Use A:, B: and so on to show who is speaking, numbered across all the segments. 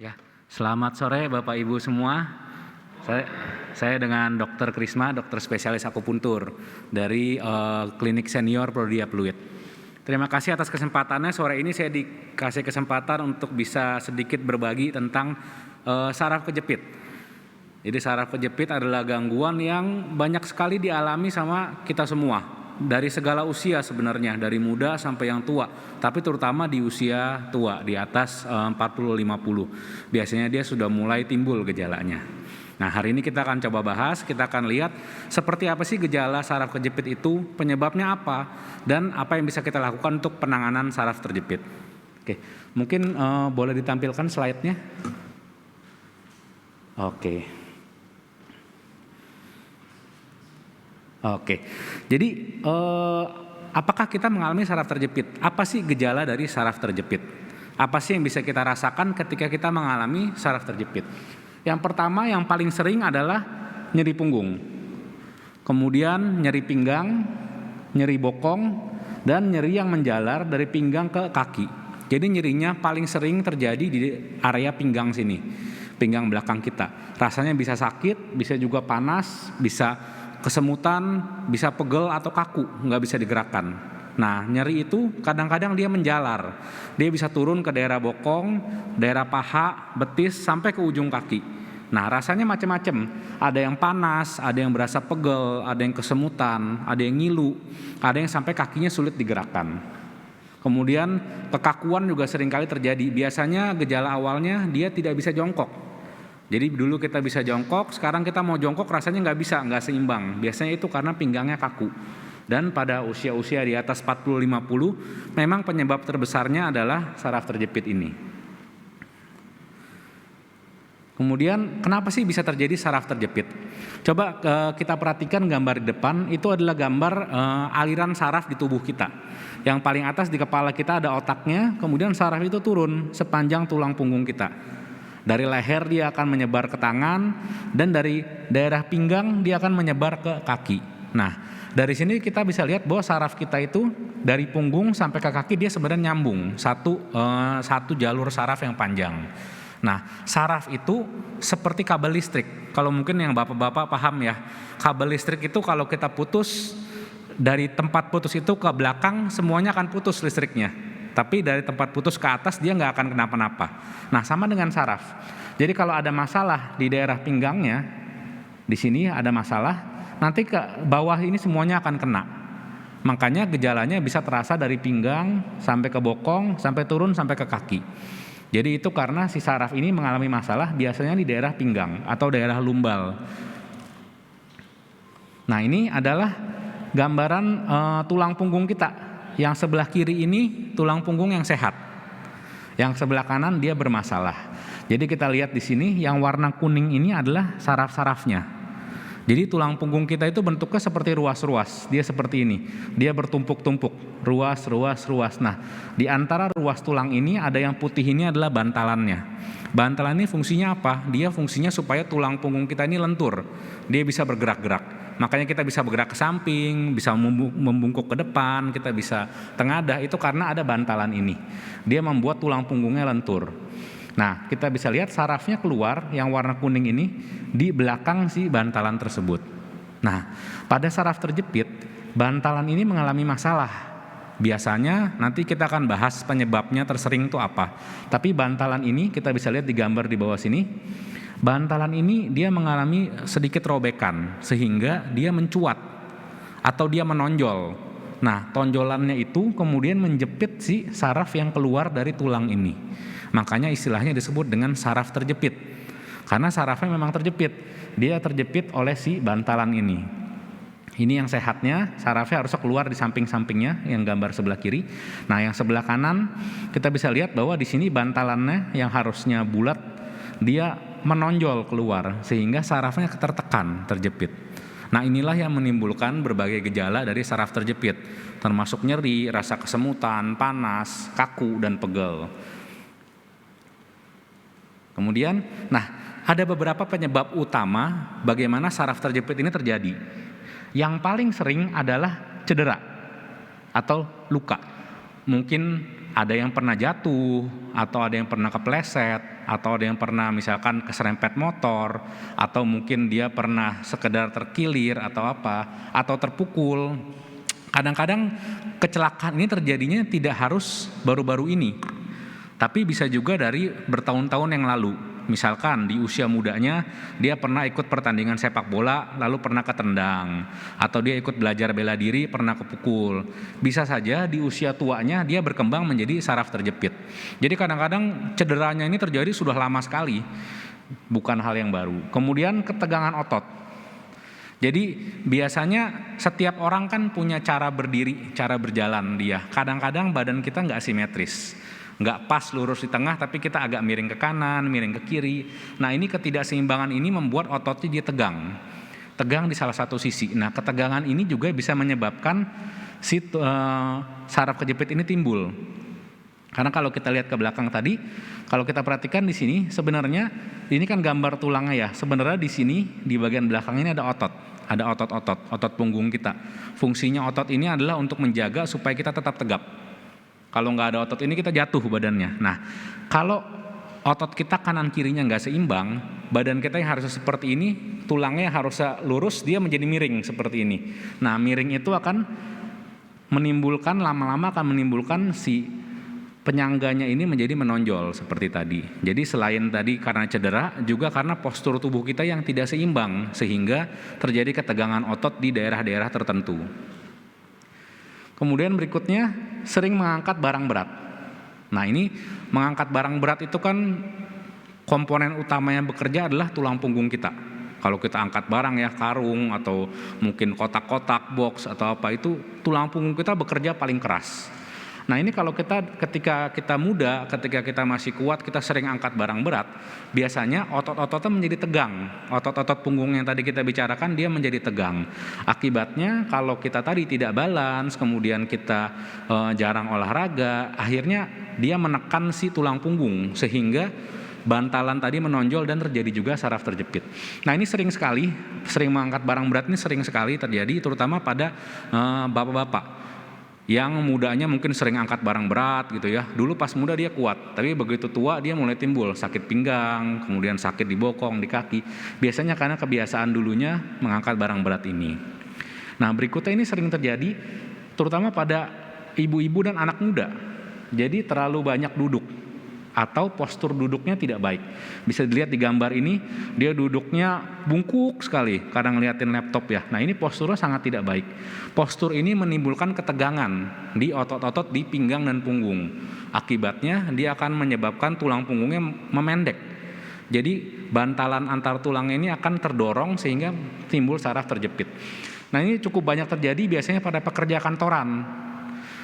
A: Ya, selamat sore Bapak Ibu semua. Saya dengan Dr. Krisma, dokter spesialis akupuntur dari Klinik Senior Prodia Pluit. Terima kasih atas kesempatannya. Sore ini saya dikasih kesempatan untuk bisa sedikit berbagi tentang saraf kejepit. Jadi saraf kejepit adalah gangguan yang banyak sekali dialami sama kita semua. Dari segala usia sebenarnya, dari muda sampai yang tua, tapi terutama di usia tua, di atas 40-50. Biasanya dia sudah mulai timbul gejalanya. Nah, hari ini kita akan coba bahas, kita akan lihat seperti apa sih gejala saraf kejepit itu, penyebabnya apa, dan apa yang bisa kita lakukan untuk penanganan saraf terjepit. Oke, mungkin boleh ditampilkan slide-nya. Oke, jadi apakah kita mengalami saraf terjepit? Apa sih gejala dari saraf terjepit? Apa sih yang bisa kita rasakan ketika kita mengalami saraf terjepit? Yang pertama, yang paling sering adalah nyeri punggung, kemudian nyeri pinggang, nyeri bokong, dan nyeri yang menjalar dari pinggang ke kaki. Jadi nyerinya paling sering terjadi di area pinggang sini, pinggang belakang kita. Rasanya bisa sakit, bisa juga panas, bisa kesemutan, bisa pegel atau kaku, nggak bisa digerakkan. Nah, nyeri itu kadang-kadang dia menjalar. Dia bisa turun ke daerah bokong, daerah paha, betis, sampai ke ujung kaki. Nah, rasanya macam-macam. Ada yang panas, ada yang berasa pegel, ada yang kesemutan, ada yang ngilu, ada yang sampai kakinya sulit digerakkan. Kemudian kekakuan juga seringkali terjadi. Biasanya gejala awalnya dia tidak bisa jongkok. Jadi dulu kita bisa jongkok, sekarang kita mau jongkok rasanya nggak bisa, nggak seimbang. Biasanya itu karena pinggangnya kaku. Dan pada usia-usia di atas 40-50, memang penyebab terbesarnya adalah saraf terjepit ini. Kemudian kenapa sih bisa terjadi saraf terjepit? Coba kita perhatikan gambar di depan, itu adalah gambar aliran saraf di tubuh kita. Yang paling atas di kepala kita ada otaknya, kemudian saraf itu turun sepanjang tulang punggung kita. Dari leher dia akan menyebar ke tangan, dan dari daerah pinggang dia akan menyebar ke kaki. Nah, dari sini kita bisa lihat bahwa saraf kita itu dari punggung sampai ke kaki dia sebenarnya nyambung, satu jalur saraf yang panjang. Nah, saraf itu seperti kabel listrik. Kalau mungkin yang bapak-bapak paham ya, kabel listrik itu kalau kita putus, dari tempat putus itu ke belakang semuanya akan putus listriknya. Tapi dari tempat putus ke atas dia nggak akan kenapa-napa. Nah, sama dengan saraf. Jadi kalau ada masalah di daerah pinggangnya, di sini ada masalah, nanti ke bawah ini semuanya akan kena. Makanya gejalanya bisa terasa dari pinggang sampai ke bokong, sampai turun sampai ke kaki. Jadi itu karena si saraf ini mengalami masalah biasanya di daerah pinggang atau daerah lumbal. Nah, ini adalah gambaran tulang punggung kita. Yang sebelah kiri ini tulang punggung yang sehat, yang sebelah kanan dia bermasalah. Jadi kita lihat di sini yang warna kuning ini adalah saraf-sarafnya. Jadi tulang punggung kita itu bentuknya seperti ruas-ruas, dia seperti ini, dia bertumpuk-tumpuk, ruas. Nah, di antara ruas tulang ini ada yang putih ini adalah bantalannya. Bantalan ini fungsinya apa? Dia fungsinya supaya tulang punggung kita ini lentur, dia bisa bergerak-gerak. Makanya kita bisa bergerak ke samping, bisa membungkuk ke depan, kita bisa tengadah, itu karena ada bantalan ini. Dia membuat tulang punggungnya lentur. Nah, kita bisa lihat sarafnya keluar yang warna kuning ini di belakang si bantalan tersebut. Nah, pada saraf terjepit, bantalan ini mengalami masalah. Biasanya nanti kita akan bahas penyebabnya tersering itu apa. Tapi bantalan ini kita bisa lihat di gambar di bawah sini. Bantalan ini dia mengalami sedikit robekan sehingga dia mencuat atau dia menonjol. Nah, tonjolannya itu kemudian menjepit si saraf yang keluar dari tulang ini. Makanya istilahnya disebut dengan saraf terjepit. Karena sarafnya memang terjepit. Dia terjepit oleh si bantalan ini. Ini yang sehatnya, sarafnya harusnya keluar di samping-sampingnya, yang gambar sebelah kiri. Nah, yang sebelah kanan kita bisa lihat bahwa di sini bantalannya yang harusnya bulat, dia menonjol keluar sehingga sarafnya tertekan, terjepit. Nah, inilah yang menimbulkan berbagai gejala dari saraf terjepit, termasuk nyeri, rasa kesemutan, panas, kaku, dan pegel. Kemudian, ada beberapa penyebab utama bagaimana saraf terjepit ini terjadi. Yang paling sering adalah cedera atau luka. Mungkin ada yang pernah jatuh, atau ada yang pernah kepleset, atau ada yang pernah misalkan keserempet motor, atau mungkin dia pernah sekedar terkilir atau apa, atau terpukul. Kadang-kadang kecelakaan ini terjadinya tidak harus baru-baru ini, tapi bisa juga dari bertahun-tahun yang lalu. Misalkan di usia mudanya dia pernah ikut pertandingan sepak bola lalu pernah ketendang, atau dia ikut belajar bela diri pernah kepukul. Bisa saja di usia tuanya dia berkembang menjadi saraf terjepit. Jadi kadang-kadang cederanya ini terjadi sudah lama sekali, bukan hal yang baru. Kemudian ketegangan otot. Jadi biasanya setiap orang kan punya cara berdiri, cara berjalan dia. Kadang-kadang badan kita nggak simetris, nggak pas lurus di tengah, tapi kita agak miring ke kanan, miring ke kiri. Nah ini ketidakseimbangan ini membuat ototnya dia tegang di salah satu sisi. Nah ketegangan ini juga bisa menyebabkan saraf kejepit ini timbul. Karena kalau kita lihat ke belakang tadi, kalau kita perhatikan di sini sebenarnya ini kan gambar tulangnya ya. Sebenarnya di sini di bagian belakang ini ada otot punggung kita. Fungsinya otot ini adalah untuk menjaga supaya kita tetap tegap. Kalau nggak ada otot ini kita jatuh badannya. Nah, kalau otot kita kanan kirinya nggak seimbang, badan kita yang harusnya seperti ini, tulangnya harusnya lurus, dia menjadi miring seperti ini. Nah, miring itu akan menimbulkan lama-lama akan menimbulkan si penyangganya ini menjadi menonjol seperti tadi. Jadi selain tadi karena cedera, juga karena postur tubuh kita yang tidak seimbang sehingga terjadi ketegangan otot di daerah-daerah tertentu. Kemudian berikutnya sering mengangkat barang berat. Nah ini mengangkat barang berat itu kan komponen utama yang bekerja adalah tulang punggung kita. Kalau kita angkat barang ya karung atau mungkin kotak-kotak, box atau apa, itu tulang punggung kita bekerja paling keras. Nah ini kalau ketika kita muda, ketika kita masih kuat, kita sering angkat barang berat, biasanya otot-ototnya menjadi tegang. Otot-otot punggung yang tadi kita bicarakan dia menjadi tegang. Akibatnya kalau kita tadi tidak balance, kemudian kita jarang olahraga, akhirnya dia menekan si tulang punggung sehingga bantalan tadi menonjol dan terjadi juga saraf terjepit. Nah ini sering mengangkat barang berat ini sering sekali terjadi, terutama pada bapak-bapak yang mudanya mungkin sering angkat barang berat gitu ya. Dulu pas muda dia kuat, tapi begitu tua dia mulai timbul sakit pinggang, kemudian sakit di bokong, di kaki. Biasanya karena kebiasaan dulunya mengangkat barang berat ini. Nah berikutnya ini sering terjadi terutama pada ibu-ibu dan anak muda. Jadi terlalu banyak duduk atau postur duduknya tidak baik. Bisa dilihat di gambar ini, dia duduknya bungkuk sekali, kadang ngeliatin laptop ya. Nah ini posturnya sangat tidak baik. Postur ini menimbulkan ketegangan di otot-otot di pinggang dan punggung. Akibatnya dia akan menyebabkan tulang punggungnya memendek. Jadi bantalan antar tulang ini akan terdorong sehingga timbul saraf terjepit. Nah ini cukup banyak terjadi biasanya pada pekerja kantoran.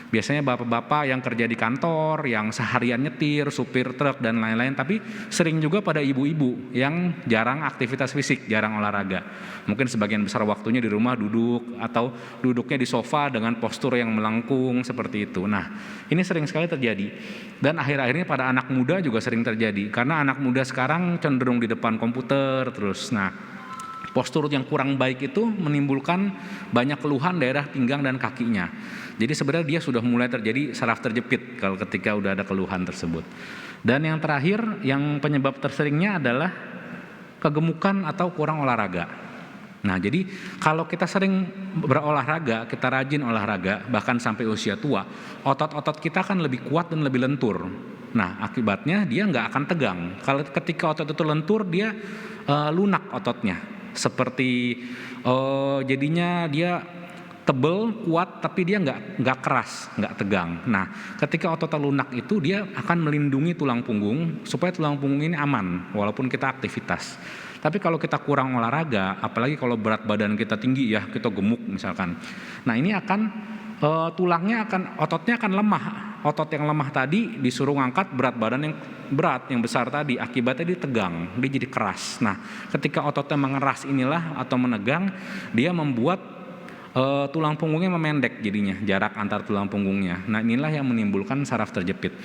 A: Biasanya bapak-bapak yang kerja di kantor, yang seharian nyetir, supir truk dan lain-lain, tapi sering juga pada ibu-ibu yang jarang aktivitas fisik, jarang olahraga. Mungkin sebagian besar waktunya di rumah duduk atau duduknya di sofa dengan postur yang melengkung seperti itu. Nah, ini sering sekali terjadi. Dan akhir-akhirnya pada anak muda juga sering terjadi karena anak muda sekarang cenderung di depan komputer terus. Nah, postur yang kurang baik itu menimbulkan banyak keluhan daerah pinggang dan kakinya. Jadi sebenarnya dia sudah mulai terjadi saraf terjepit kalau ketika udah ada keluhan tersebut. Dan yang terakhir, yang penyebab terseringnya adalah kegemukan atau kurang olahraga. Nah jadi kalau kita sering berolahraga, kita rajin olahraga, bahkan sampai usia tua, otot-otot kita akan lebih kuat dan lebih lentur. Nah akibatnya dia nggak akan tegang. Kalau ketika otot itu lentur, dia lunak ototnya. Seperti jadinya dia tebel, kuat, tapi dia nggak keras, nggak tegang. Nah, ketika otot lunak itu dia akan melindungi tulang punggung supaya tulang punggung ini aman walaupun kita aktivitas. Tapi kalau kita kurang olahraga, apalagi kalau berat badan kita tinggi ya, kita gemuk misalkan. Nah, ini akan ototnya akan lemah. Otot yang lemah tadi disuruh ngangkat berat badan yang berat, yang besar tadi, akibatnya dia tegang, dia jadi keras. Nah, ketika ototnya mengeras inilah atau menegang, dia membuat tulang punggungnya memendek jadinya, jarak antar tulang punggungnya. Nah, inilah yang menimbulkan saraf terjepit.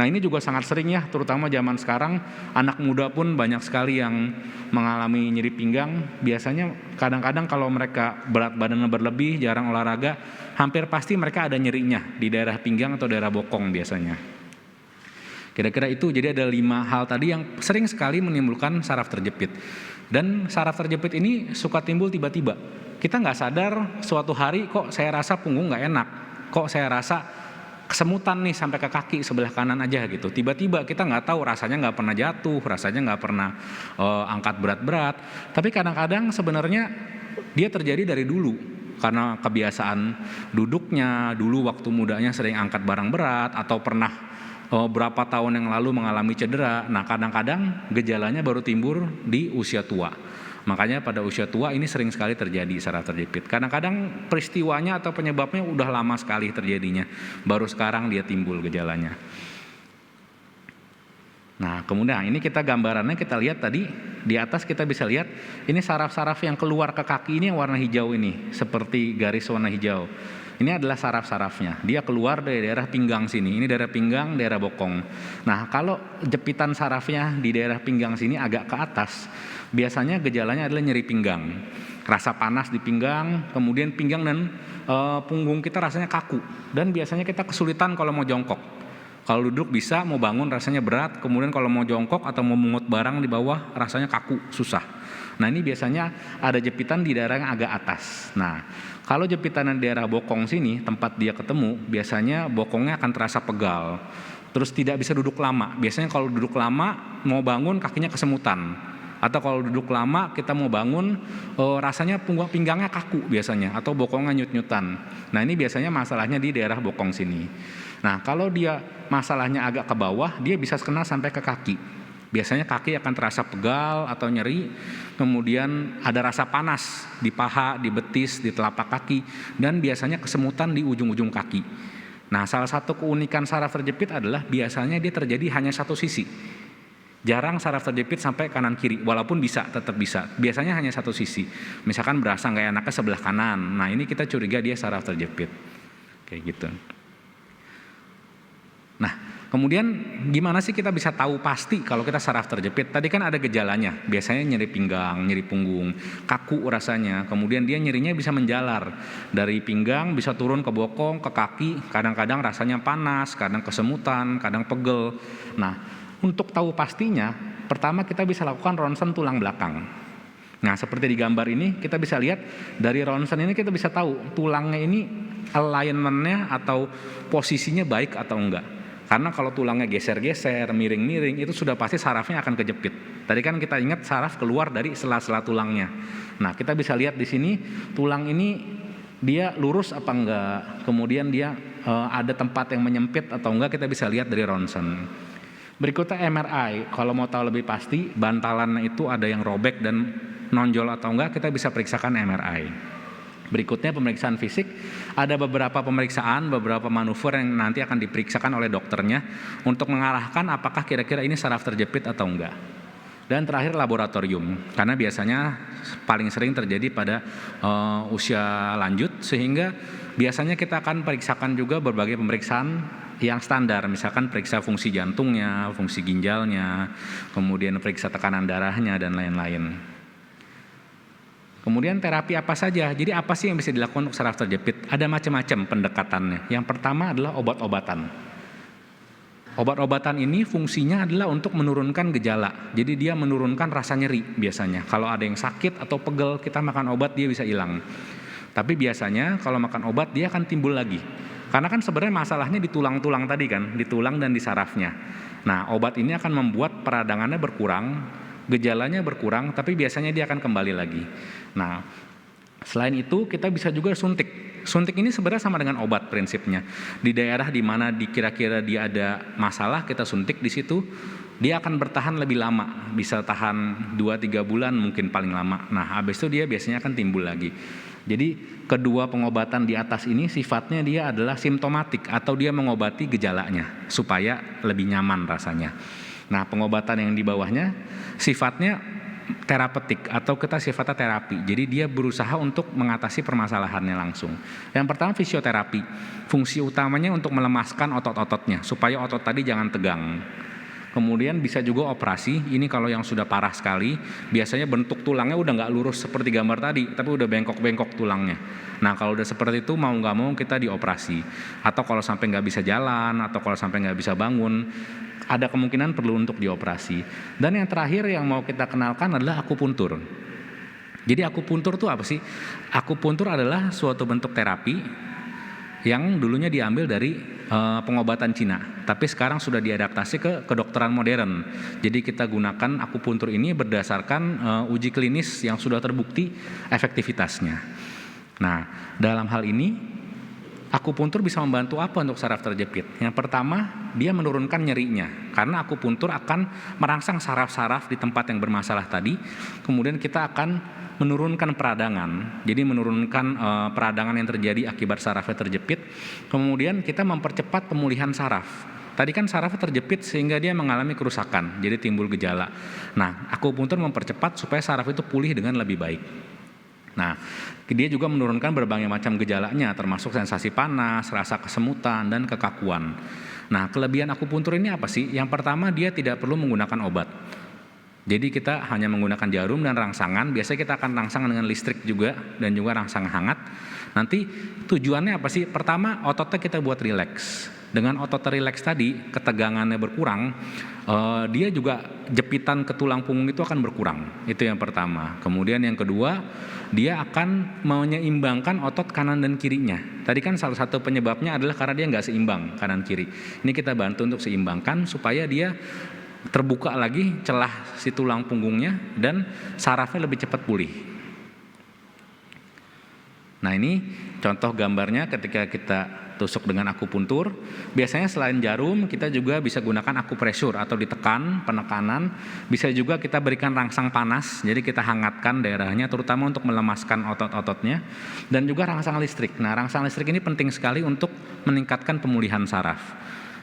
A: Nah, ini juga sangat sering ya, terutama zaman sekarang, anak muda pun banyak sekali yang mengalami nyeri pinggang. Biasanya kadang-kadang kalau mereka berat badannya berlebih, jarang olahraga, hampir pasti mereka ada nyerinya di daerah pinggang atau daerah bokong biasanya. Kira-kira itu, jadi ada 5 hal tadi yang sering sekali menimbulkan saraf terjepit. Dan saraf terjepit ini suka timbul tiba-tiba. Kita nggak sadar suatu hari kok saya rasa punggung nggak enak, kok saya rasa kesemutan nih sampai ke kaki sebelah kanan aja gitu. Tiba-tiba kita nggak tahu, rasanya nggak pernah jatuh, rasanya nggak pernah angkat berat-berat. Tapi kadang-kadang sebenarnya dia terjadi dari dulu. Karena kebiasaan duduknya, dulu waktu mudanya sering angkat barang berat, atau pernah berapa tahun yang lalu mengalami cedera. Nah, kadang-kadang gejalanya baru timbul di usia tua. Makanya pada usia tua ini sering sekali terjadi saraf terjepit. Kadang-kadang peristiwanya atau penyebabnya udah lama sekali terjadinya, baru sekarang dia timbul gejalanya. Nah, kemudian ini kita gambarannya kita lihat tadi di atas, kita bisa lihat ini saraf-saraf yang keluar ke kaki ini yang warna hijau ini, seperti garis warna hijau. Ini adalah saraf-sarafnya. Dia keluar dari daerah pinggang sini. Ini daerah pinggang, daerah bokong. Nah, kalau jepitan sarafnya di daerah pinggang sini agak ke atas, biasanya gejalanya adalah nyeri pinggang, rasa panas di pinggang, kemudian pinggang dan punggung kita rasanya kaku, dan biasanya kita kesulitan kalau mau jongkok. Kalau duduk bisa, mau bangun rasanya berat, kemudian kalau mau jongkok atau mau mengut barang di bawah rasanya kaku, susah. Nah, ini biasanya ada jepitan di daerah yang agak atas. Nah, kalau jepitan di daerah bokong sini, tempat dia ketemu, biasanya bokongnya akan terasa pegal. Terus tidak bisa duduk lama. Biasanya kalau duduk lama, mau bangun kakinya kesemutan. Atau kalau duduk lama kita mau bangun rasanya pinggangnya kaku biasanya, atau bokongnya nyut-nyutan. Nah, ini biasanya masalahnya di daerah bokong sini. Nah, kalau dia masalahnya agak ke bawah, dia bisa kena sampai ke kaki. Biasanya kaki akan terasa pegal atau nyeri, kemudian ada rasa panas di paha, di betis, di telapak kaki, dan biasanya kesemutan di ujung-ujung kaki. Nah, salah satu keunikan saraf terjepit adalah biasanya dia terjadi hanya satu sisi. Jarang saraf terjepit sampai kanan kiri, walaupun bisa, tetap bisa. Biasanya hanya satu sisi. Misalkan berasa nggak enaknya sebelah kanan. Nah, ini kita curiga dia saraf terjepit. Kayak gitu. Nah, kemudian gimana sih kita bisa tahu pasti kalau kita saraf terjepit? Tadi kan ada gejalanya, biasanya nyeri pinggang, nyeri punggung, kaku rasanya. Kemudian dia nyerinya bisa menjalar dari pinggang, bisa turun ke bokong, ke kaki. Kadang-kadang rasanya panas, kadang kesemutan, kadang pegel. Nah, untuk tahu pastinya, pertama kita bisa lakukan ronsen tulang belakang. Nah, seperti di gambar ini kita bisa lihat dari ronsen ini kita bisa tahu tulangnya ini alignment-nya atau posisinya baik atau enggak. Karena kalau tulangnya geser-geser, miring-miring, itu sudah pasti sarafnya akan kejepit. Tadi kan kita ingat saraf keluar dari sela-sela tulangnya. Nah, kita bisa lihat di sini tulang ini dia lurus apa enggak. Kemudian dia ada tempat yang menyempit atau enggak, kita bisa lihat dari ronsen. Berikutnya MRI, kalau mau tahu lebih pasti bantalannya itu ada yang robek dan nonjol atau enggak, kita bisa periksakan MRI. Berikutnya pemeriksaan fisik, ada beberapa pemeriksaan, beberapa manuver yang nanti akan diperiksakan oleh dokternya untuk mengarahkan apakah kira-kira ini saraf terjepit atau enggak. Dan terakhir laboratorium, karena biasanya paling sering terjadi pada usia lanjut, sehingga biasanya kita akan periksakan juga berbagai pemeriksaan yang standar, misalkan periksa fungsi jantungnya, fungsi ginjalnya, kemudian periksa tekanan darahnya, dan lain-lain. Kemudian terapi apa saja? Jadi apa sih yang bisa dilakukan untuk saraf terjepit? Ada macam-macam pendekatannya. Yang pertama adalah obat-obatan. Obat-obatan ini fungsinya adalah untuk menurunkan gejala. Jadi dia menurunkan rasa nyeri biasanya. Kalau ada yang sakit atau pegel, kita makan obat dia bisa hilang. Tapi biasanya kalau makan obat dia akan timbul lagi. Karena kan sebenarnya masalahnya di tulang-tulang tadi kan, di tulang dan di sarafnya. Nah, obat ini akan membuat peradangannya berkurang, gejalanya berkurang, tapi biasanya dia akan kembali lagi. Nah, selain itu kita bisa juga suntik. Suntik ini sebenarnya sama dengan obat prinsipnya. Di daerah di mana kira-kira dia ada masalah, kita suntik di situ, dia akan bertahan lebih lama, bisa tahan 2-3 bulan mungkin paling lama. Nah, habis itu dia biasanya akan timbul lagi. Jadi kedua pengobatan di atas ini sifatnya dia adalah simptomatik atau dia mengobati gejalanya supaya lebih nyaman rasanya. Nah, pengobatan yang di bawahnya sifatnya terapeutik atau kita sifatnya terapi. Jadi dia berusaha untuk mengatasi permasalahannya langsung. Yang pertama fisioterapi. Fungsi utamanya untuk melemaskan otot-ototnya supaya otot tadi jangan tegang. Kemudian bisa juga operasi, ini kalau yang sudah parah sekali, biasanya bentuk tulangnya udah nggak lurus seperti gambar tadi, tapi udah bengkok-bengkok tulangnya. Nah, kalau udah seperti itu mau nggak mau kita dioperasi. Atau kalau sampai nggak bisa jalan, atau kalau sampai nggak bisa bangun, ada kemungkinan perlu untuk dioperasi. Dan yang terakhir yang mau kita kenalkan adalah akupuntur. Jadi akupuntur itu apa sih? Akupuntur adalah suatu bentuk terapi yang dulunya diambil dari pengobatan Cina, tapi sekarang sudah diadaptasi ke kedokteran modern. Jadi kita gunakan akupuntur ini berdasarkan uji klinis yang sudah terbukti efektivitasnya. Nah, dalam hal ini akupuntur bisa membantu apa untuk saraf terjepit? Yang pertama, dia menurunkan nyerinya, karena akupuntur akan merangsang saraf-saraf di tempat yang bermasalah tadi. Kemudian kita akan menurunkan peradangan, jadi menurunkan peradangan yang terjadi akibat sarafnya terjepit. Kemudian kita mempercepat pemulihan saraf. Tadi kan sarafnya terjepit sehingga dia mengalami kerusakan, jadi timbul gejala. Nah, akupuntur mempercepat supaya saraf itu pulih dengan lebih baik. Nah, dia juga menurunkan berbagai macam gejalanya, termasuk sensasi panas, rasa kesemutan, dan kekakuan. Nah, kelebihan akupuntur ini apa sih? Yang pertama, dia tidak perlu menggunakan obat. Jadi kita hanya menggunakan jarum dan rangsangan. Biasanya kita akan rangsangan dengan listrik juga, dan juga rangsangan hangat. Nanti tujuannya apa sih? Pertama, ototnya kita buat rileks. Dengan otot rileks tadi, ketegangannya berkurang, dia juga jepitan ke tulang punggung itu akan berkurang. Itu yang pertama. Kemudian yang kedua, dia akan menyeimbangkan otot kanan dan kirinya. Tadi kan salah satu penyebabnya adalah karena dia nggak seimbang kanan kiri. Ini kita bantu untuk seimbangkan supaya dia terbuka lagi celah si tulang punggungnya dan sarafnya lebih cepat pulih. Nah, ini contoh gambarnya ketika kita tusuk dengan akupuntur. Biasanya selain jarum, kita juga bisa gunakan akupresur atau ditekan, penekanan. Bisa juga kita berikan rangsang panas, jadi kita hangatkan daerahnya, terutama untuk melemaskan otot-ototnya. Dan juga rangsang listrik. Nah, rangsang listrik ini penting sekali untuk meningkatkan pemulihan saraf.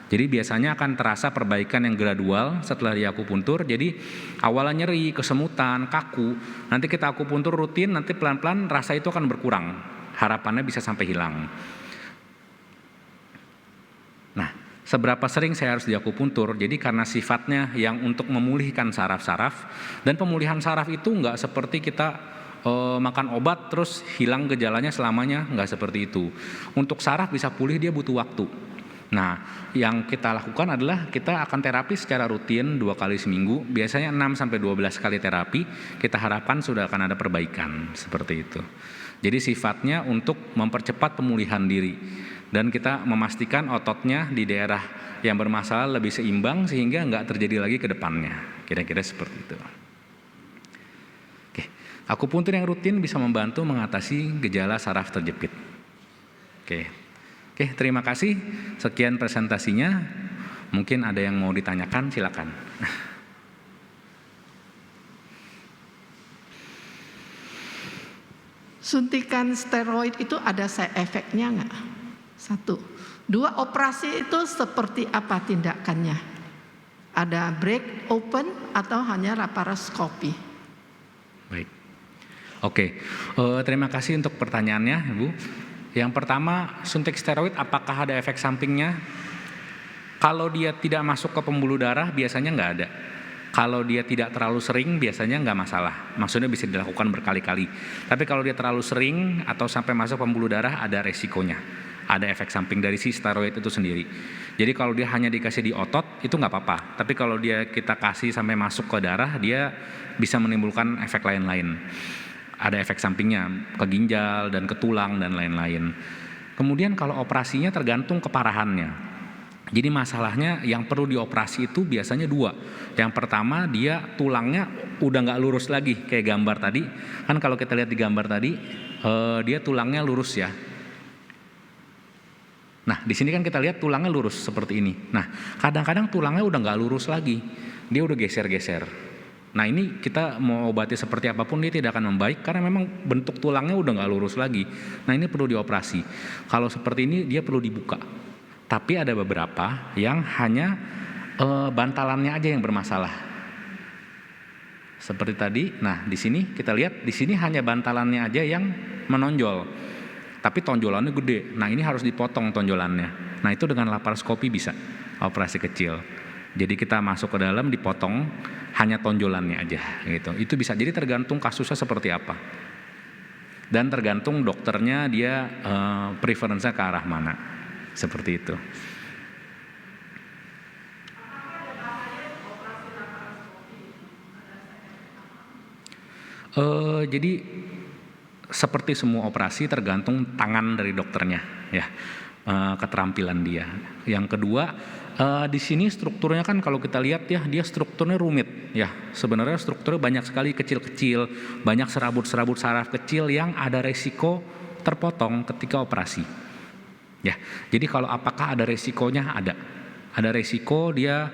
A: Jadi biasanya akan terasa perbaikan yang gradual setelah diakupuntur. Jadi awalnya nyeri, kesemutan, kaku. Nanti kita akupuntur rutin, nanti pelan-pelan rasa itu akan berkurang. Harapannya bisa sampai hilang. Nah, seberapa sering saya harus diakupuntur? Jadi karena sifatnya yang untuk memulihkan saraf-saraf, dan pemulihan saraf itu nggak seperti kita makan obat terus hilang gejalanya selamanya, nggak seperti itu. Untuk saraf bisa pulih dia butuh waktu. Nah, yang kita lakukan adalah kita akan terapi secara rutin 2 kali seminggu, biasanya 6-12 kali terapi. Kita harapkan sudah akan ada perbaikan seperti itu. Jadi sifatnya untuk mempercepat pemulihan diri, dan kita memastikan ototnya di daerah yang bermasalah lebih seimbang sehingga nggak terjadi lagi ke depannya. Kira-kira seperti itu. Oke, akupuntur yang rutin bisa membantu mengatasi gejala saraf terjepit. Oke, terima kasih. Sekian presentasinya. Mungkin ada yang mau ditanyakan, silakan.
B: Suntikan steroid itu ada side effect-nya nggak? 1. 2, operasi itu seperti apa tindakannya? Ada break open atau hanya laparoskopi?
A: Baik. Oke, terima kasih untuk pertanyaannya, Ibu. Yang pertama, suntik steroid apakah ada efek sampingnya? Kalau dia tidak masuk ke pembuluh darah biasanya nggak ada. Kalau dia tidak terlalu sering biasanya nggak masalah. Maksudnya bisa dilakukan berkali-kali. Tapi kalau dia terlalu sering atau sampai masuk pembuluh darah ada resikonya. Ada efek samping dari si steroid itu sendiri. Jadi kalau dia hanya dikasih di otot itu nggak apa-apa. Tapi kalau dia kita kasih sampai masuk ke darah, dia bisa menimbulkan efek lain-lain. Ada efek sampingnya ke ginjal dan ke tulang dan lain-lain. Kemudian kalau operasinya tergantung keparahannya. Jadi masalahnya yang perlu dioperasi itu biasanya 2. Yang pertama, dia tulangnya udah nggak lurus lagi kayak gambar tadi. Kan kalau kita lihat di gambar tadi, dia tulangnya lurus ya. Nah, di sini kan kita lihat tulangnya lurus seperti ini. Nah, kadang-kadang tulangnya udah nggak lurus lagi, dia udah geser-geser. Nah, ini kita mau obati seperti apapun dia tidak akan membaik karena memang bentuk tulangnya udah nggak lurus lagi. Nah, ini perlu dioperasi. Kalau seperti ini dia perlu dibuka. Tapi ada beberapa yang hanya bantalannya aja yang bermasalah. Seperti tadi. Nah, di sini kita lihat di sini hanya bantalannya aja yang menonjol. Tapi tonjolannya gede. Nah, ini harus dipotong tonjolannya. Nah, itu dengan laparoskopi bisa operasi kecil. Jadi kita masuk ke dalam dipotong hanya tonjolannya aja gitu. Itu bisa. Jadi tergantung kasusnya seperti apa. Dan tergantung dokternya dia preferensinya ke arah mana. Seperti itu. Jadi seperti semua operasi tergantung tangan dari dokternya, ya, keterampilan dia. Yang kedua, di sini strukturnya kan kalau kita lihat ya, dia strukturnya rumit, ya. Sebenarnya strukturnya banyak sekali kecil-kecil, banyak serabut-serabut saraf kecil yang ada resiko terpotong ketika operasi. Ya, jadi kalau apakah ada resikonya? Ada resiko dia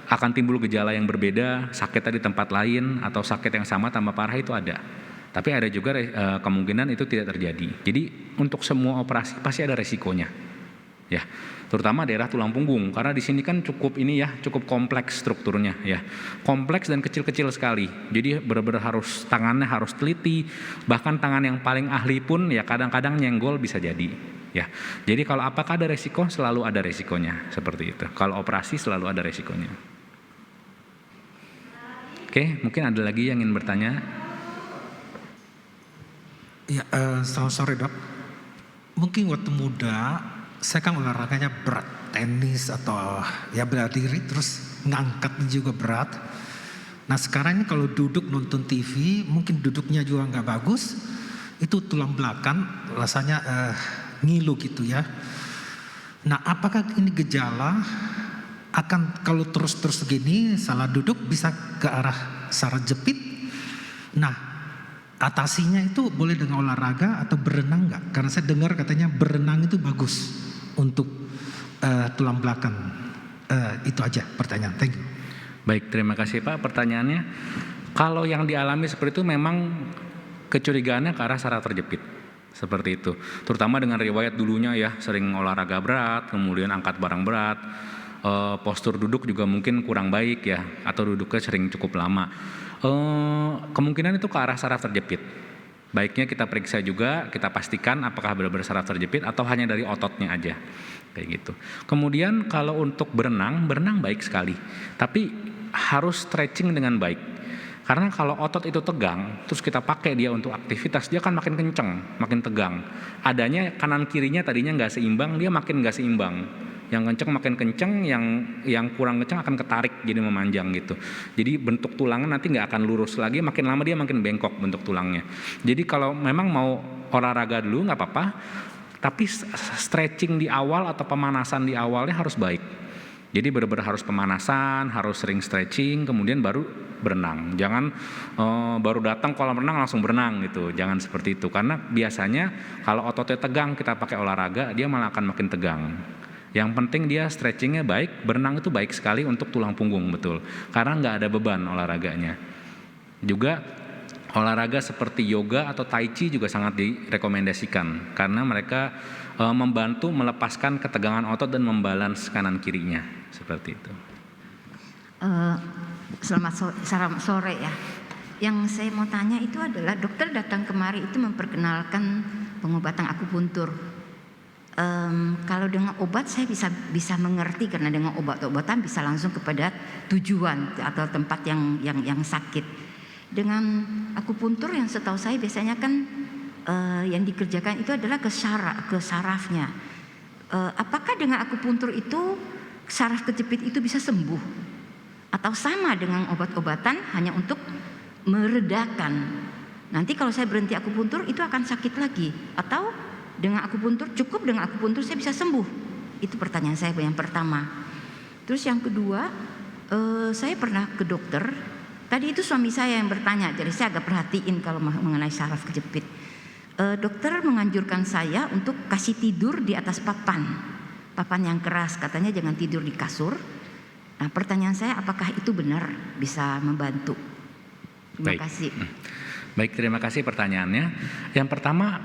A: akan timbul gejala yang berbeda, sakitnya di tempat lain atau sakit yang sama tambah parah, itu ada. Tapi ada juga kemungkinan itu tidak terjadi. Jadi untuk semua operasi pasti ada resikonya, ya. Terutama daerah tulang punggung, karena di sini kan cukup kompleks strukturnya, ya. Kompleks dan kecil-kecil sekali. Jadi benar-benar tangannya harus teliti. Bahkan tangan yang paling ahli pun ya kadang-kadang nyenggol bisa jadi, ya. Jadi kalau apakah ada resiko? Selalu ada resikonya, seperti itu. Kalau operasi selalu ada resikonya. Oke, mungkin ada lagi yang ingin bertanya?
C: Ya, selamat sore dok. Mungkin waktu muda saya kan olahraganya berat, tenis atau ya bela diri, terus ngangkat juga berat. Nah sekarang ini kalau duduk nonton TV, mungkin duduknya juga nggak bagus, itu tulang belakang rasanya ngilu gitu ya. Nah apakah ini gejala akan kalau terus-terus begini salah duduk bisa ke arah saraf jepit? Nah atasinya itu boleh dengan olahraga atau berenang nggak? Karena saya dengar katanya berenang itu bagus untuk tulang belakang. Itu aja pertanyaan. Thank you.
A: Baik, terima kasih Pak pertanyaannya. Kalau yang dialami seperti itu memang kecurigaannya ke arah saraf terjepit, seperti itu. Terutama dengan riwayat dulunya ya, sering olahraga berat, kemudian angkat barang berat, postur duduk juga mungkin kurang baik ya, atau duduknya sering cukup lama. Kemungkinan itu ke arah saraf terjepit. Baiknya kita periksa juga, kita pastikan apakah benar-benar saraf terjepit atau hanya dari ototnya aja, kayak gitu. Kemudian kalau untuk berenang baik sekali, tapi harus stretching dengan baik. Karena kalau otot itu tegang, terus kita pakai dia untuk aktivitas, dia akan makin kenceng, makin tegang. Adanya kanan kirinya tadinya nggak seimbang, dia makin nggak seimbang. Yang kenceng makin kenceng, yang kurang kenceng akan ketarik jadi memanjang gitu. Jadi bentuk tulangnya nanti nggak akan lurus lagi, makin lama dia makin bengkok bentuk tulangnya. Jadi kalau memang mau olahraga dulu nggak apa-apa, tapi stretching di awal atau pemanasan di awalnya harus baik. Jadi benar-benar harus pemanasan, harus sering stretching, kemudian baru berenang. Jangan baru datang kolam renang langsung berenang gitu, jangan seperti itu. Karena biasanya kalau ototnya tegang kita pakai olahraga, dia malah akan makin tegang. Yang penting dia stretchingnya baik, berenang itu baik sekali untuk tulang punggung, betul. Karena nggak ada beban olahraganya. Juga olahraga seperti yoga atau tai chi juga sangat direkomendasikan. Karena mereka membantu melepaskan ketegangan otot dan membalans kanan kirinya, seperti itu.
D: Selamat sore ya. Yang saya mau tanya itu adalah dokter datang kemari itu memperkenalkan pengobatan akupuntur. Kalau dengan obat saya bisa mengerti karena dengan obat-obatan bisa langsung kepada tujuan atau tempat yang sakit. Dengan akupuntur yang setahu saya biasanya kan yang dikerjakan itu adalah ke sarafnya. Apakah dengan akupuntur itu saraf kejepit itu bisa sembuh? Atau sama dengan obat-obatan hanya untuk meredakan? Nanti kalau saya berhenti akupuntur itu akan sakit lagi, atau dengan akupuntur cukup dengan akupuntur saya bisa sembuh? Itu pertanyaan saya yang pertama. Terus yang kedua, saya pernah ke dokter. Tadi itu suami saya yang bertanya, jadi saya agak perhatiin kalau mengenai saraf kejepit. Dokter menganjurkan saya untuk kasih tidur di atas papan yang keras, katanya jangan tidur di kasur. Nah pertanyaan saya, apakah itu benar bisa membantu? Terima kasih.
A: Baik, terima kasih pertanyaannya. Yang pertama,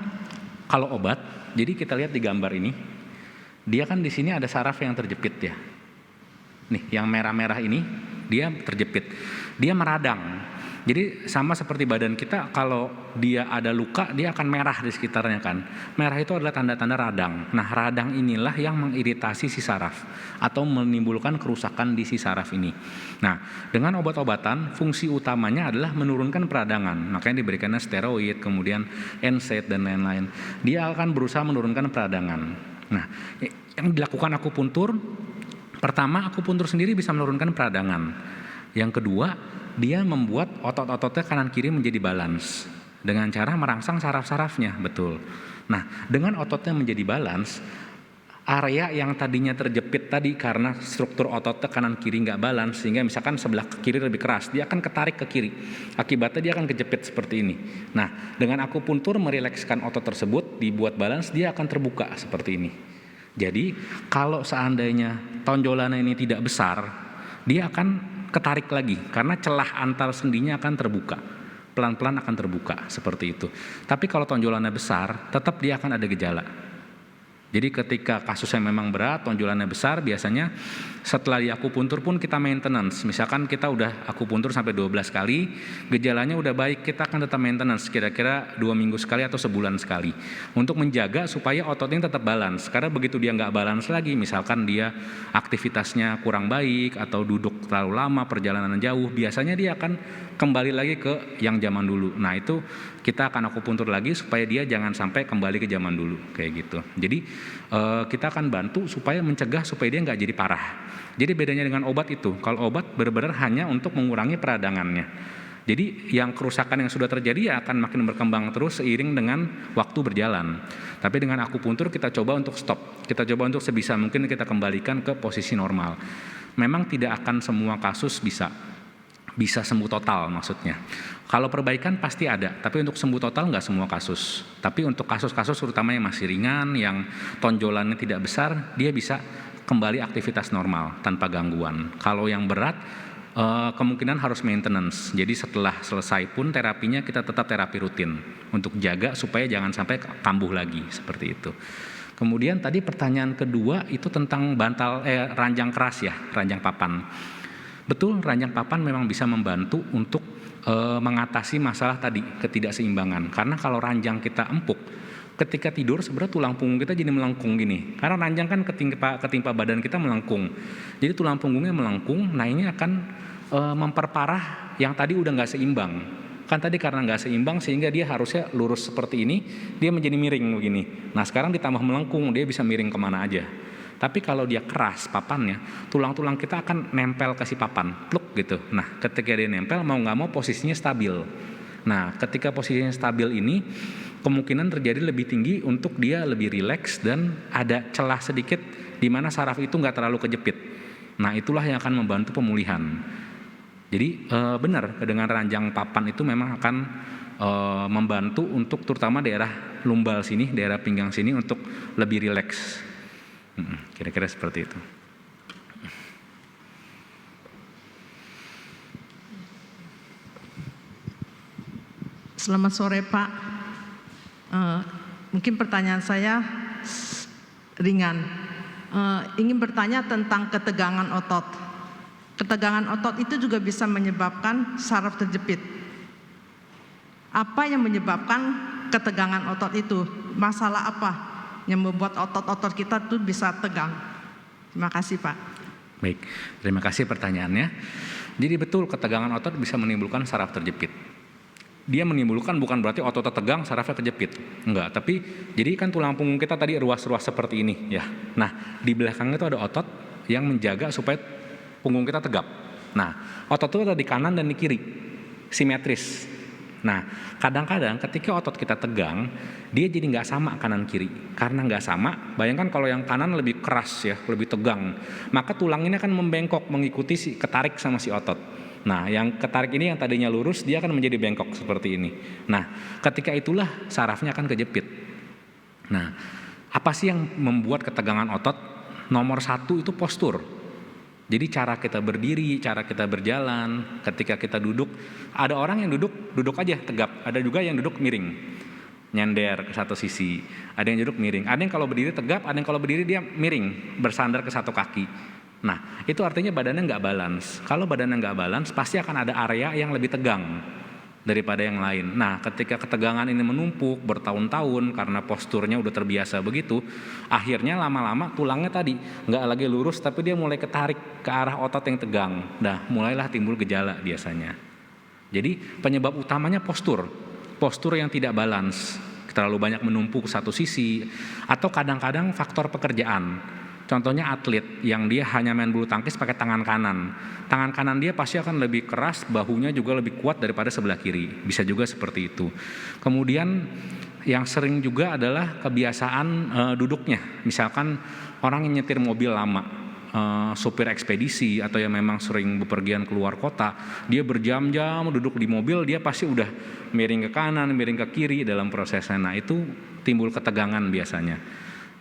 A: kalau obat, jadi kita lihat di gambar ini, dia kan di sini ada saraf yang terjepit ya. Nih, yang merah-merah ini dia terjepit, dia meradang. Jadi sama seperti badan kita, kalau dia ada luka, dia akan merah di sekitarnya kan. Merah itu adalah tanda-tanda radang. Nah, radang inilah yang mengiritasi si saraf atau menimbulkan kerusakan di si saraf ini. Nah, dengan obat-obatan, fungsi utamanya adalah menurunkan peradangan. Makanya diberikannya steroid, kemudian NSAID dan lain-lain. Dia akan berusaha menurunkan peradangan. Nah, yang dilakukan akupuntur, pertama akupuntur sendiri bisa menurunkan peradangan. Yang kedua, dia membuat otot-ototnya kanan kiri menjadi balance dengan cara merangsang saraf-sarafnya, betul. Nah, dengan ototnya menjadi balance, area yang tadinya terjepit tadi karena struktur ototnya kanan kiri nggak balance, sehingga misalkan sebelah kiri lebih keras, dia akan ketarik ke kiri. Akibatnya dia akan kejepit seperti ini. Nah, dengan akupuntur merilekskan otot tersebut, dibuat balance, dia akan terbuka seperti ini. Jadi, kalau seandainya tonjolannya ini tidak besar, dia akan ketarik lagi karena celah antar sendinya akan terbuka. Pelan-pelan akan terbuka seperti itu. Tapi kalau tonjolannya besar, tetap dia akan ada gejala. Jadi ketika kasusnya memang berat, tonjolannya besar, biasanya setelah di akupuntur pun kita maintenance. Misalkan kita udah akupuntur sampai 12 kali, gejalanya udah baik, kita akan tetap maintenance kira-kira 2 minggu sekali atau sebulan sekali. Untuk menjaga supaya ototnya tetap balance. Karena begitu dia nggak balance lagi, misalkan dia aktivitasnya kurang baik atau duduk terlalu lama, perjalanan jauh, biasanya dia akan kembali lagi ke yang zaman dulu. Nah, itu kita akan akupuntur lagi supaya dia jangan sampai kembali ke zaman dulu kayak gitu. Jadi kita akan bantu supaya mencegah supaya dia nggak jadi parah. Jadi bedanya dengan obat itu, kalau obat benar-benar hanya untuk mengurangi peradangannya. Jadi yang kerusakan yang sudah terjadi ya akan makin berkembang terus seiring dengan waktu berjalan. Tapi dengan akupuntur kita coba untuk stop. Kita coba untuk sebisa mungkin kita kembalikan ke posisi normal. Memang tidak akan semua kasus bisa sembuh total maksudnya. Kalau perbaikan pasti ada, tapi untuk sembuh total nggak semua kasus. Tapi untuk kasus-kasus terutama yang masih ringan, yang tonjolannya tidak besar, dia bisa kembali aktivitas normal tanpa gangguan. Kalau yang berat, kemungkinan harus maintenance. Jadi setelah selesai pun terapinya kita tetap terapi rutin untuk jaga supaya jangan sampai kambuh lagi seperti itu. Kemudian tadi pertanyaan kedua itu tentang ranjang keras ya, ranjang papan. Betul, ranjang papan memang bisa membantu untuk mengatasi masalah tadi ketidakseimbangan. Karena kalau ranjang kita empuk, ketika tidur sebenarnya tulang punggung kita jadi melengkung gini. Karena ranjang kan ketimpa badan kita melengkung. Jadi tulang punggungnya melengkung. Nah, ini akan memperparah yang tadi udah nggak seimbang. Kan tadi karena nggak seimbang sehingga dia harusnya lurus seperti ini, dia menjadi miring begini. Nah, sekarang ditambah melengkung, dia bisa miring kemana aja. Tapi kalau dia keras papannya, tulang-tulang kita akan nempel ke si papan, pluk gitu. Nah, ketika dia nempel, mau nggak mau posisinya stabil. Nah, ketika posisinya stabil ini, kemungkinan terjadi lebih tinggi untuk dia lebih rileks dan ada celah sedikit di mana saraf itu nggak terlalu kejepit. Nah, itulah yang akan membantu pemulihan. Jadi benar, dengan ranjang papan itu memang akan membantu untuk terutama daerah lumbal sini, daerah pinggang sini untuk lebih rileks. Kira-kira seperti itu.
B: Selamat sore Pak. Mungkin pertanyaan saya ringan. Ingin bertanya tentang ketegangan otot. Ketegangan otot itu juga bisa menyebabkan saraf terjepit. Apa yang menyebabkan ketegangan otot itu? Masalah apa yang membuat otot-otot kita tuh bisa tegang? Terima kasih Pak.
A: Baik, terima kasih pertanyaannya. Jadi betul ketegangan otot bisa menimbulkan saraf terjepit. Dia menimbulkan bukan berarti ototnya tegang, sarafnya kejepit. Enggak, tapi jadi kan tulang punggung kita tadi ruas-ruas seperti ini ya. Nah, di belakangnya itu ada otot yang menjaga supaya punggung kita tegap. Nah, otot itu ada di kanan dan di kiri, simetris. Nah, kadang-kadang ketika otot kita tegang, dia jadi nggak sama kanan kiri. Karena nggak sama, bayangkan kalau yang kanan lebih keras ya, lebih tegang, maka tulang ini akan membengkok mengikuti ketarik sama si otot. Nah, yang ketarik ini yang tadinya lurus, dia akan menjadi bengkok seperti ini. Nah, ketika itulah sarafnya akan kejepit. Nah, apa sih yang membuat ketegangan otot? Nomor 1 itu postur. Jadi cara kita berdiri, cara kita berjalan, ketika kita duduk, ada orang yang duduk aja tegap, ada juga yang duduk miring, nyender ke satu sisi, ada yang duduk miring, ada yang kalau berdiri tegap, ada yang kalau berdiri dia miring, bersandar ke satu kaki. Nah, itu artinya badannya nggak balance. Kalau badannya nggak balance, pasti akan ada area yang lebih tegang daripada yang lain. Nah, ketika ketegangan ini menumpuk bertahun-tahun karena posturnya udah terbiasa begitu, akhirnya lama-lama tulangnya tadi nggak lagi lurus, tapi dia mulai ketarik ke arah otot yang tegang. Nah, mulailah timbul gejala biasanya. Jadi penyebab utamanya postur yang tidak balance, terlalu banyak menumpuk satu sisi, atau kadang-kadang faktor pekerjaan. contohnya atlet yang dia hanya main bulu tangkis pakai tangan kanan. Tangan kanan dia pasti akan lebih keras, bahunya juga lebih kuat daripada sebelah kiri. Bisa juga seperti itu. Kemudian yang sering juga adalah kebiasaan duduknya. Misalkan orang yang nyetir mobil lama, sopir ekspedisi atau yang memang sering bepergian keluar kota, dia berjam-jam duduk di mobil, dia pasti udah miring ke kanan, miring ke kiri dalam prosesnya. Nah, itu timbul ketegangan biasanya.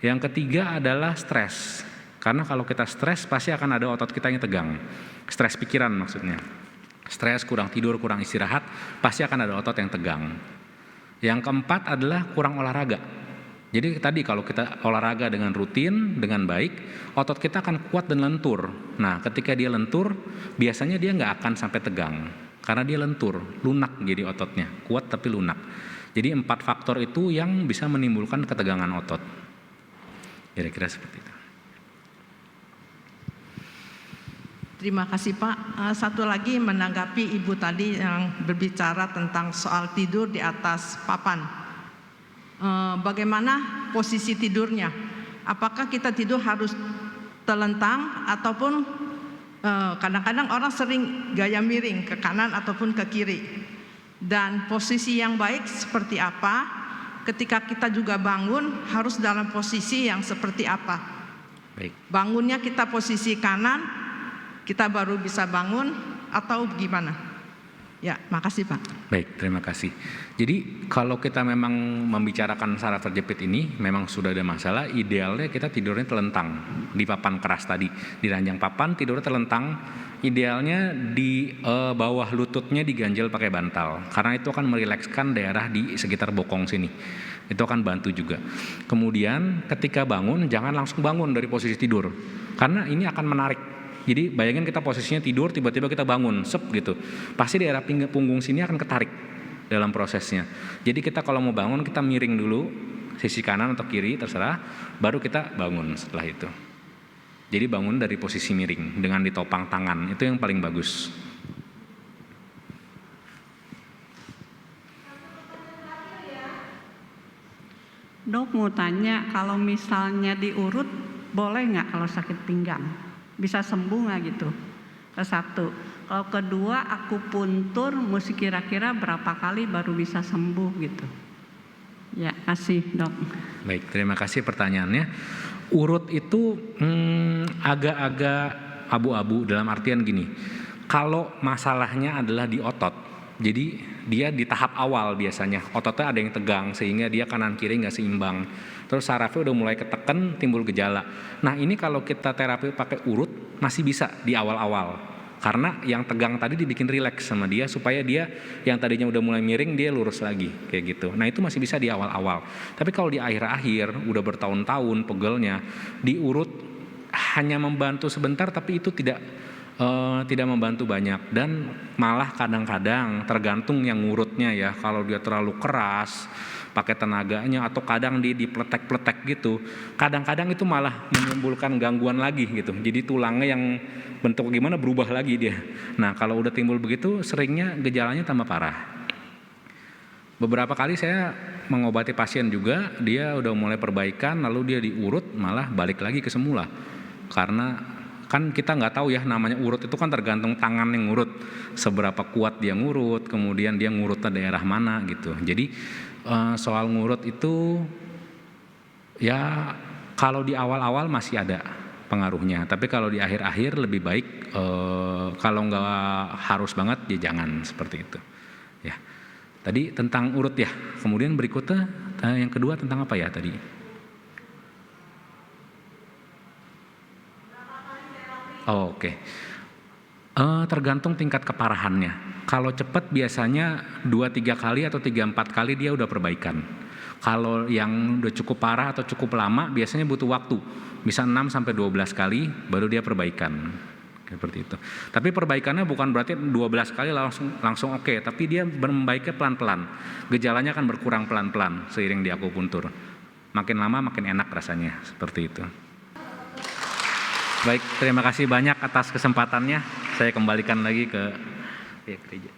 A: Yang ketiga adalah stres. Karena kalau kita stres pasti akan ada otot kita yang tegang. Stres pikiran maksudnya. Stres, kurang tidur, kurang istirahat, pasti akan ada otot yang tegang. Yang keempat adalah kurang olahraga. Jadi tadi kalau kita olahraga dengan rutin, dengan baik, otot kita akan kuat dan lentur. Nah, ketika dia lentur, biasanya dia nggak akan sampai tegang. Karena dia lentur, lunak jadi ototnya. Kuat tapi lunak. Jadi 4 faktor itu yang bisa menimbulkan ketegangan otot. Kira-kira seperti itu.
B: Terima kasih Pak. Satu lagi menanggapi Ibu tadi yang berbicara tentang soal tidur di atas papan. Bagaimana posisi tidurnya? Apakah kita tidur harus telentang ataupun kadang-kadang orang sering gaya miring ke kanan ataupun ke kiri. Dan posisi yang baik seperti apa? Ketika kita juga bangun harus dalam posisi yang seperti apa?
A: Baik.
B: Bangunnya kita posisi kanan, kita baru bisa bangun atau gimana? Ya, makasih Pak.
A: Baik, terima kasih. Jadi kalau kita memang membicarakan saraf terjepit ini memang sudah ada masalah, idealnya kita tidurnya telentang di papan keras tadi. Di ranjang papan tidurnya telentang, idealnya di bawah lututnya diganjel pakai bantal. Karena itu akan merilekskan daerah di sekitar bokong sini. Itu akan bantu juga. Kemudian ketika bangun jangan langsung bangun dari posisi tidur. Karena ini akan menarik. Jadi bayangin kita posisinya tidur, tiba-tiba kita bangun, sep gitu. Pasti daerah punggung sini akan ketarik dalam prosesnya. Jadi kita kalau mau bangun kita miring dulu, sisi kanan atau kiri terserah, baru kita bangun setelah itu. Jadi bangun dari posisi miring dengan ditopang tangan, itu yang paling bagus.
E: Dok mau tanya, kalau misalnya diurut boleh nggak kalau sakit pinggang? Bisa sembuh nggak gitu? Satu. Kalau kedua, akupuntur mesti kira-kira berapa kali baru bisa sembuh gitu? Ya, kasih Dok.
A: Baik, terima kasih pertanyaannya. Urut itu agak-agak abu-abu dalam artian gini. Kalau masalahnya adalah di otot, jadi dia di tahap awal biasanya ototnya ada yang tegang sehingga dia kanan kiri nggak seimbang. Terus sarafnya udah mulai keteken, timbul gejala. Nah ini kalau kita terapi pakai urut masih bisa di awal-awal. Karena yang tegang tadi dibikin rileks sama dia supaya dia yang tadinya udah mulai miring dia lurus lagi kayak gitu. Nah itu masih bisa di awal-awal. Tapi kalau di akhir-akhir udah bertahun-tahun pegelnya, diurut hanya membantu sebentar tapi itu tidak membantu banyak dan malah kadang-kadang tergantung yang ngurutnya ya. Kalau dia terlalu keras pakai tenaganya atau kadang dipletek-pletek gitu, kadang-kadang itu malah menimbulkan gangguan lagi gitu. Jadi tulangnya yang bentuk gimana berubah lagi dia. Nah kalau udah timbul begitu seringnya gejalanya tambah parah. Beberapa kali saya mengobati pasien juga, dia udah mulai perbaikan lalu dia diurut malah balik lagi ke semula. Karena kan kita nggak tahu ya namanya urut itu kan tergantung tangan yang ngurut, seberapa kuat dia ngurut, kemudian dia ngurutnya daerah mana gitu. Jadi soal ngurut itu ya kalau di awal-awal masih ada pengaruhnya, tapi kalau di akhir-akhir lebih baik kalau nggak harus banget ya jangan seperti itu. Ya, tadi tentang urut ya. Kemudian berikutnya yang kedua tentang apa ya tadi? Oh, oke. Tergantung tingkat keparahannya. Kalau cepat biasanya 2-3 kali atau 3-4 kali dia udah perbaikan. Kalau yang udah cukup parah atau cukup lama biasanya butuh waktu. Bisa 6-12 kali baru dia perbaikan. Seperti itu. Tapi perbaikannya bukan berarti 12 kali langsung oke, tapi dia membaiknya pelan-pelan. Gejalanya akan berkurang pelan-pelan seiring di akupuntur. Makin lama makin enak rasanya, seperti itu. Baik, terima kasih banyak atas kesempatannya. Saya kembalikan lagi ke gereja.